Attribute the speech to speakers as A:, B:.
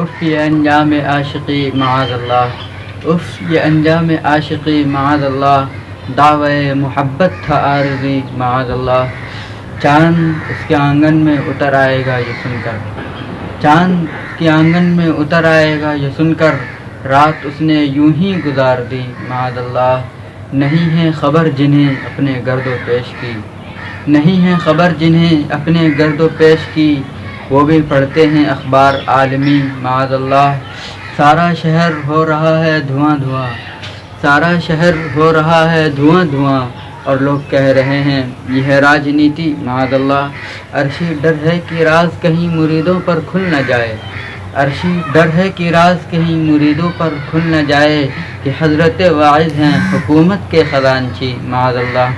A: If یہ انجام عاشقی معاذ اللہ، if یہ انجام عاشقی معاذ اللہ، دعوی محبت تھا عارضی معاذ اللہ۔ چاند اس کے آنگن میں اتر آئے گا یہ سن کر، چاند اس کے آنگن میں اتر آئے گا یہ سن کر، رات اس نے یوں ہی گزار دی معاذ اللہ۔ نہیں ہے خبر جنہیں اپنے گرد و پیش کی، نہیں ہے خبر جنہیں اپنے گرد و پیش کی، وہ بھی پڑھتے ہیں اخبار عالمی معاذ اللہ۔ سارا شہر ہو رہا ہے دھواں دھواں، سارا شہر ہو رہا ہے دھواں دھواں، اور لوگ کہہ رہے ہیں یہ ہے راجنیتی معاذ اللہ۔ عرشی ڈر ہے کہ راز کہیں مریدوں پر کھل نہ جائے، عرشی ڈر ہے کہ راز کہیں مریدوں پر کھل نہ جائے، کہ حضرت واعظ ہیں حکومت کے خزانچی معاذ اللہ۔